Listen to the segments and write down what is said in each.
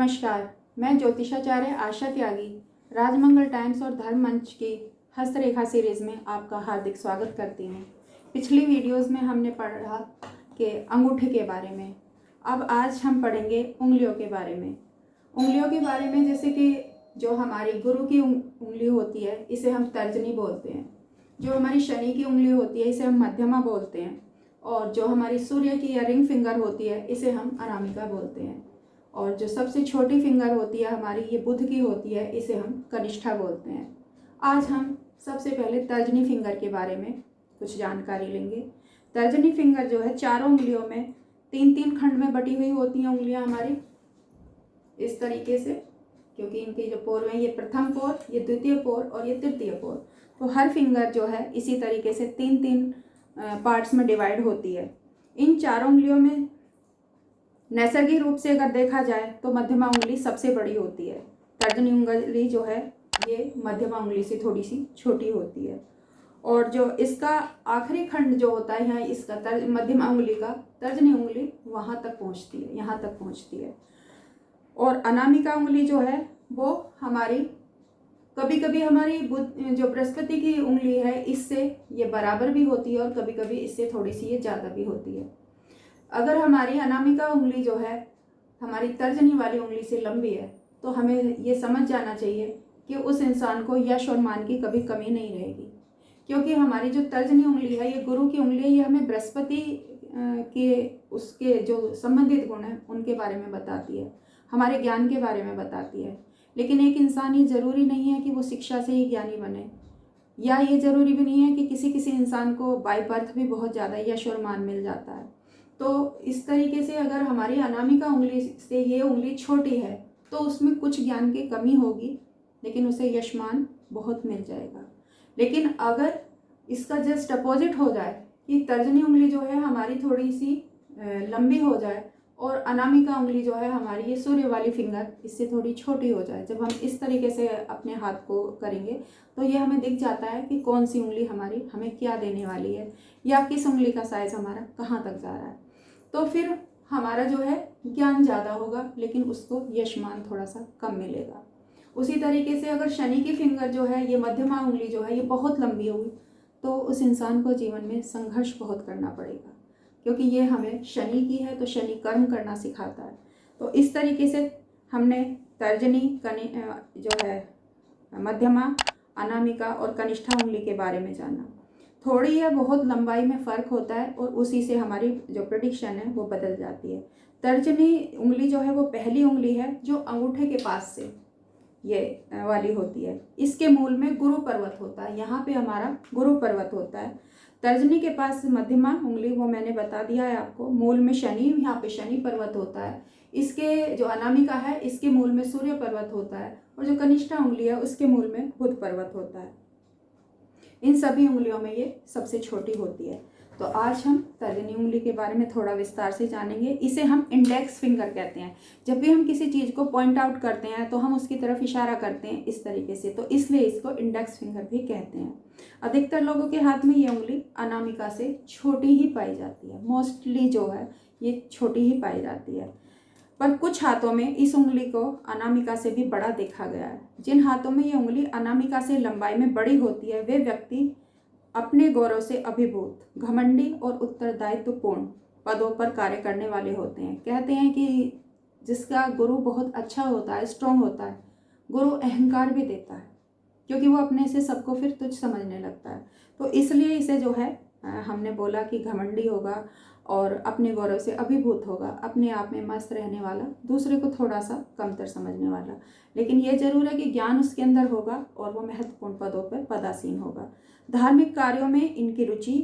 नमस्कार, मैं ज्योतिषाचार्य आशा त्यागी राजमंगल टाइम्स और धर्म मंच की हस्तरेखा सीरीज में आपका हार्दिक स्वागत करती हूँ। पिछली वीडियोस में हमने पढ़ा कि अंगूठे के बारे में। अब आज हम पढ़ेंगे उंगलियों के बारे में। उंगलियों के बारे में जैसे कि जो हमारी गुरु की उंगली होती है इसे हम तर्जनी बोलते हैं। जो हमारी शनि की उंगली होती है इसे हम मध्यमा बोलते हैं। और जो हमारी सूर्य की या रिंग फिंगर होती है इसे हम अनामिका बोलते हैं। और जो सबसे छोटी फिंगर होती है हमारी, ये बुध की होती है, इसे हम कनिष्ठा बोलते हैं। आज हम सबसे पहले तर्जनी फिंगर के बारे में कुछ जानकारी लेंगे। तर्जनी फिंगर जो है चारों उंगलियों में तीन तीन खंड में बटी हुई होती हैं उंगलियां हमारी, इस तरीके से, क्योंकि इनके जो पोर हैं ये प्रथम पोर, ये द्वितीय पोर और ये तृतीय पोर। तो हर फिंगर जो है इसी तरीके से तीन तीन पार्ट्स में डिवाइड होती है। इन चारों उंगलियों में नैसर्गिक रूप से अगर देखा जाए तो मध्यमा उंगली सबसे बड़ी होती है। तर्जनी उंगली जो है ये मध्यमा उंगली से थोड़ी सी छोटी होती है। और जो इसका आखिरी खंड जो होता है, यहाँ इसका मध्यमा उंगली का तर्जनी उंगली वहाँ तक पहुँचती है, यहाँ तक पहुँचती है। और अनामिका उंगली जो है वो हमारी कभी कभी हमारी जो बृहस्पति की उंगली है इससे ये बराबर भी होती है और कभी कभी इससे थोड़ी सी ये ज़्यादा भी होती है। अगर हमारी अनामिका उंगली जो है हमारी तर्जनी वाली उंगली से लंबी है तो हमें ये समझ जाना चाहिए कि उस इंसान को यश और मान की कभी कमी नहीं रहेगी, क्योंकि हमारी जो तर्जनी उंगली है ये गुरु की उंगली है। ये हमें बृहस्पति के उसके जो संबंधित गुण हैं उनके बारे में बताती है, हमारे ज्ञान के बारे में बताती है। लेकिन एक इंसान, ये ज़रूरी नहीं है कि वो शिक्षा से ही ज्ञानी बने, या ये ज़रूरी भी नहीं है कि किसी किसी इंसान को बाय बर्थ भी बहुत ज़्यादा यश और मान मिल जाता है। तो इस तरीके से अगर हमारी अनामिका उंगली से ये उंगली छोटी है तो उसमें कुछ ज्ञान की कमी होगी, लेकिन उसे यशमान बहुत मिल जाएगा। लेकिन अगर इसका जस्ट अपोजिट हो जाए कि तर्जनी उंगली जो है हमारी थोड़ी सी लंबी हो जाए और अनामिका उंगली जो है हमारी, ये सूर्य वाली फिंगर, इससे थोड़ी छोटी हो जाए, जब हम इस तरीके से अपने हाथ को करेंगे तो ये हमें दिख जाता है कि कौन सी उंगली हमारी हमें क्या देने वाली है, या किस उंगली का साइज हमारा कहाँ तक जा रहा है। तो फिर हमारा जो है ज्ञान ज़्यादा होगा लेकिन उसको यशमान थोड़ा सा कम मिलेगा। उसी तरीके से अगर शनि की फिंगर जो है, ये मध्यमा उंगली जो है, ये बहुत लंबी हुई तो उस इंसान को जीवन में संघर्ष बहुत करना पड़ेगा, क्योंकि ये हमें शनि की है तो शनि कर्म करना सिखाता है। तो इस तरीके से हमने तर्जनी, जो है मध्यमा, अनामिका और कनिष्ठा उंगली के बारे में जाना। थोड़ी या बहुत लंबाई में फ़र्क होता है और उसी से हमारी जो प्रेडिक्शन है वो बदल जाती है। तर्जनी उंगली जो है वो पहली उंगली है जो अंगूठे के पास से ये वाली होती है। इसके मूल में गुरु पर्वत होता है, यहाँ पे हमारा गुरु पर्वत होता है। तर्जनी के पास मध्यमा उंगली, वो मैंने बता दिया है आपको, मूल में शनि, यहाँ पे शनि पर्वत होता है। इसके जो अनामिका है इसके मूल में सूर्य पर्वत होता है, और जो कनिष्ठा उंगली है उसके मूल में बुध पर्वत होता है। इन सभी उंगलियों में ये सबसे छोटी होती है। तो आज हम तर्जनी उंगली के बारे में थोड़ा विस्तार से जानेंगे। इसे हम इंडेक्स फिंगर कहते हैं। जब भी हम किसी चीज़ को पॉइंट आउट करते हैं तो हम उसकी तरफ इशारा करते हैं इस तरीके से, तो इसलिए इसको इंडेक्स फिंगर भी कहते हैं। अधिकतर लोगों के हाथ में ये उंगली अनामिका से छोटी ही पाई जाती है, मोस्टली जो है ये छोटी ही पाई जाती है। पर कुछ हाथों में इस उंगली को अनामिका से भी बड़ा देखा गया है। जिन हाथों में ये उंगली अनामिका से लंबाई में बड़ी होती है वे व्यक्ति अपने गौरव से अभिभूत, घमंडी और उत्तरदायित्वपूर्ण पदों पर कार्य करने वाले होते हैं। कहते हैं कि जिसका गुरु बहुत अच्छा होता है, स्ट्रॉन्ग होता है, गुरु अहंकार भी देता है, क्योंकि वो अपने से सबको फिर तुच्छ समझने लगता है। तो इसलिए इसे जो है हमने बोला कि घमंडी होगा और अपने गौरव से अभिभूत होगा, अपने आप में मस्त रहने वाला, दूसरे को थोड़ा सा कमतर समझने वाला। लेकिन ये जरूर है कि ज्ञान उसके अंदर होगा और वो महत्वपूर्ण पदों पर पदासीन होगा। धार्मिक कार्यों में इनकी रुचि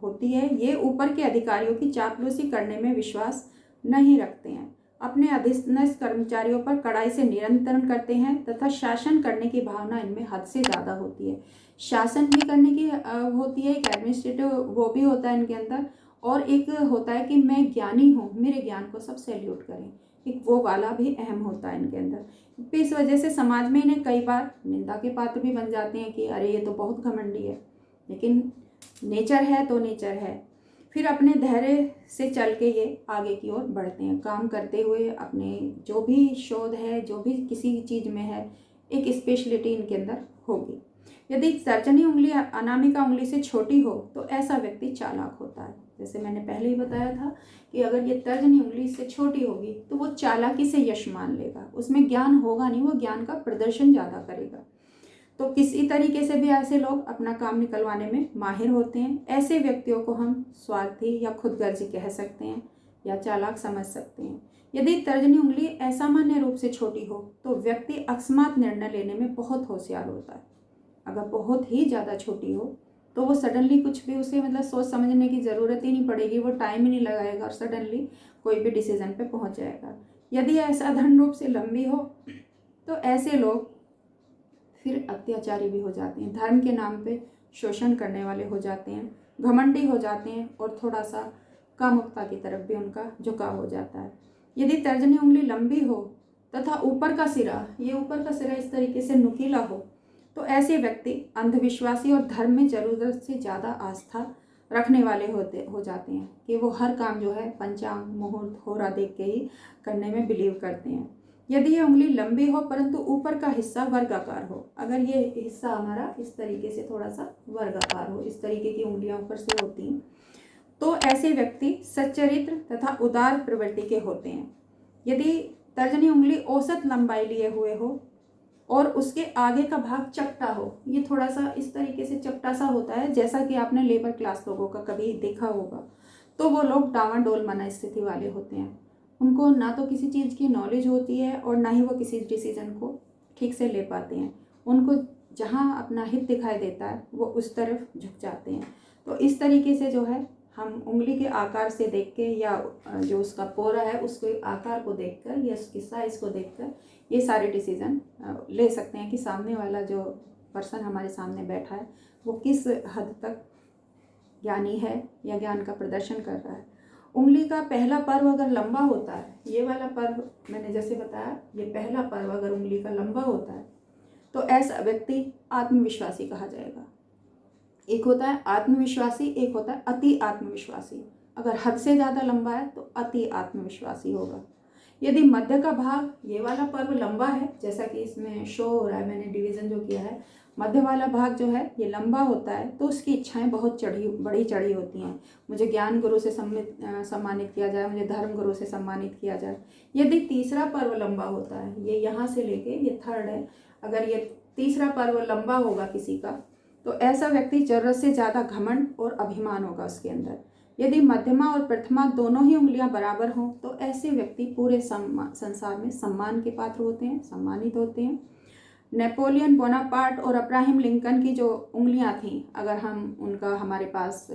होती है। ये ऊपर के अधिकारियों की चापलूसी करने में विश्वास नहीं रखते हैं, अपने अधीनस्थ कर्मचारियों पर कड़ाई से नियंत्रण करते हैं तथा शासन करने की भावना इनमें हद से ज़्यादा होती है। शासन भी करने की होती है, एक एडमिनिस्ट्रेटिव वो भी होता है इनके अंदर, और एक होता है कि मैं ज्ञानी हूँ, मेरे ज्ञान को सब सैल्यूट करें, एक वो वाला भी अहम होता है इनके अंदर। इस वजह से समाज में इन्हें कई बार निंदा के पात्र भी बन जाते हैं कि अरे ये तो बहुत घमंडी है, लेकिन नेचर है तो नेचर है। फिर अपने धैर्य से चल के ये आगे की ओर बढ़ते हैं। काम करते हुए अपने जो भी शोध है, जो भी किसी चीज़ में है, एक स्पेशलिटी इनके अंदर होगी। यदि तर्जनी उंगली अनामिका उंगली से छोटी हो तो ऐसा व्यक्ति चालाक होता है। जैसे मैंने पहले ही बताया था कि अगर ये तर्जनी उंगली से छोटी होगी तो वो चालाकी से यश मान लेगा, उसमें ज्ञान होगा नहीं, वो ज्ञान का प्रदर्शन ज़्यादा करेगा। तो किसी तरीके से भी ऐसे लोग अपना काम निकलवाने में माहिर होते हैं। ऐसे व्यक्तियों को हम स्वार्थी या खुदगर्जी कह सकते हैं या चालाक समझ सकते हैं। यदि तर्जनी उंगली असामान्य रूप से छोटी हो तो व्यक्ति अकस्मात निर्णय लेने में बहुत होशियार होता है। अगर बहुत ही ज़्यादा छोटी हो तो वो सडनली कुछ भी, उसे मतलब सोच समझने की ज़रूरत ही नहीं पड़ेगी, वो टाइम ही नहीं लगाएगा और सडनली कोई भी डिसीजन पे पहुंच जाएगा। यदि असाधारण रूप से लंबी हो तो ऐसे लोग फिर अत्याचारी भी हो जाते हैं, धर्म के नाम पे शोषण करने वाले हो जाते हैं, घमंडी हो जाते हैं और थोड़ा सा कामुकता की तरफ भी उनका झुकाव हो जाता है। यदि तर्जनी उंगली लंबी हो तथा ऊपर का सिरा इस तरीके से नुकीला हो तो ऐसे व्यक्ति अंधविश्वासी और धर्म में ज़रूरत से ज़्यादा आस्था रखने वाले हो जाते हैं कि वो हर काम जो है पंचांग, मुहूर्त, होरा देख के ही करने में बिलीव करते हैं। यदि ये उंगली लंबी हो परंतु ऊपर का हिस्सा वर्गाकार हो, अगर ये हिस्सा हमारा इस तरीके से थोड़ा सा वर्गाकार हो, इस तरीके की उंगलियां ऊपर से होती हैं, तो ऐसे व्यक्ति सच्चरित्र तथा उदार प्रवृत्ति के होते हैं। यदि तर्जनी उंगली औसत लंबाई लिए हुए हो और उसके आगे का भाग चपटा हो, ये थोड़ा सा इस तरीके से चपटा सा होता है, जैसा कि आपने लेबर क्लास लोगों का कभी देखा होगा, तो वो लोग डावाडोल मनस्थिति वाले होते हैं। उनको ना तो किसी चीज़ की नॉलेज होती है और ना ही वो किसी डिसीजन को ठीक से ले पाते हैं। उनको जहाँ अपना हित दिखाई देता है वो उस तरफ झुक जाते हैं। तो इस तरीके से जो है हम उंगली के आकार से देख के या जो उसका पोरा है उसके आकार को देखकर या उसकी साइज़ को देखकर ये सारे डिसीजन ले सकते हैं कि सामने वाला जो पर्सन हमारे सामने बैठा है वो किस हद तक ज्ञानी है या ज्ञान का प्रदर्शन कर रहा है। उंगली का पहला पर्व अगर लंबा होता है, ये वाला पर्व मैंने जैसे बताया, ये पहला पर्व अगर उंगली का लंबा होता है तो ऐसा व्यक्ति आत्मविश्वासी कहा जाएगा। एक होता है आत्मविश्वासी, एक होता है अति आत्मविश्वासी। अगर हद से ज़्यादा लंबा है तो अति आत्मविश्वासी होगा। यदि मध्य का भाग, ये वाला पर्व लंबा है, जैसा कि इसमें शो हो रहा है, मैंने डिवीज़न जो किया है, मध्य वाला भाग जो है ये लंबा होता है तो उसकी इच्छाएं बहुत बड़ी चढ़ी होती हैं। मुझे ज्ञान गुरु से सम्मानित किया जाए, मुझे धर्म गुरु से सम्मानित किया जाए। यदि तीसरा पर्व लंबा होता है, ये यहाँ से लेके ये थर्ड है, अगर ये तीसरा पर्व लंबा होगा किसी का तो ऐसा व्यक्ति जरूरत से ज़्यादा घमंड और अभिमान होगा उसके अंदर। यदि मध्यमा और प्रथमा दोनों ही उंगलियां बराबर हों तो ऐसे व्यक्ति पूरे संसार में सम्मान के पात्र होते हैं, सम्मानित होते हैं। नेपोलियन बोनापार्ट और अब्राहम लिंकन की जो उंगलियां थीं, अगर हम उनका हमारे पास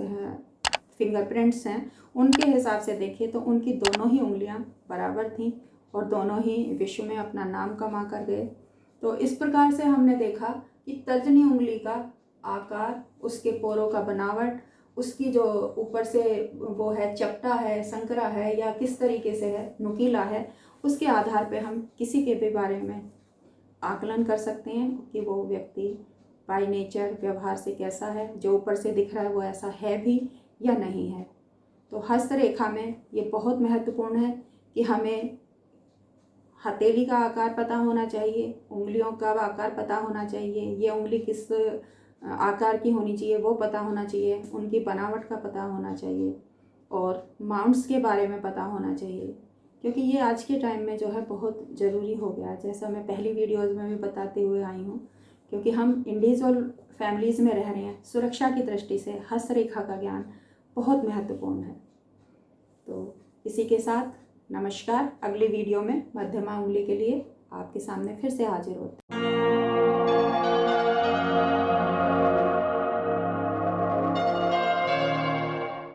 फिंगरप्रिंट्स हैं, उनके हिसाब से देखें तो उनकी दोनों ही उंगलियां बराबर थीं और दोनों ही विश्व में अपना नाम कमा कर गए। तो इस प्रकार से हमने देखा कि तर्जनी उंगली का आकार, उसके पोरों का बनावट, उसकी जो ऊपर से वो है चपटा है, संकरा है या किस तरीके से है, नुकीला है, उसके आधार पे हम किसी के भी बारे में आकलन कर सकते हैं कि वो व्यक्ति बाय नेचर व्यवहार से कैसा है, जो ऊपर से दिख रहा है वो ऐसा है भी या नहीं है। तो हस्तरेखा में ये बहुत महत्वपूर्ण है कि हमें हथेली का आकार पता होना चाहिए, उंगलियों का आकार पता होना चाहिए, ये उंगली किस आकार की होनी चाहिए वो पता होना चाहिए, उनकी बनावट का पता होना चाहिए और माउंट्स के बारे में पता होना चाहिए, क्योंकि ये आज के टाइम में जो है बहुत ज़रूरी हो गया है, जैसा मैं पहली वीडियोज़ में भी बताते हुए आई हूँ। क्योंकि हम इंडिविजुअल फैमिलीज़ में रह रहे हैं, सुरक्षा की दृष्टि से हस्तरेखा का ज्ञान बहुत महत्वपूर्ण है। तो इसी के साथ नमस्कार। अगली वीडियो में मध्यमा उंगली के लिए आपके सामने फिर से हाजिर होते हैं।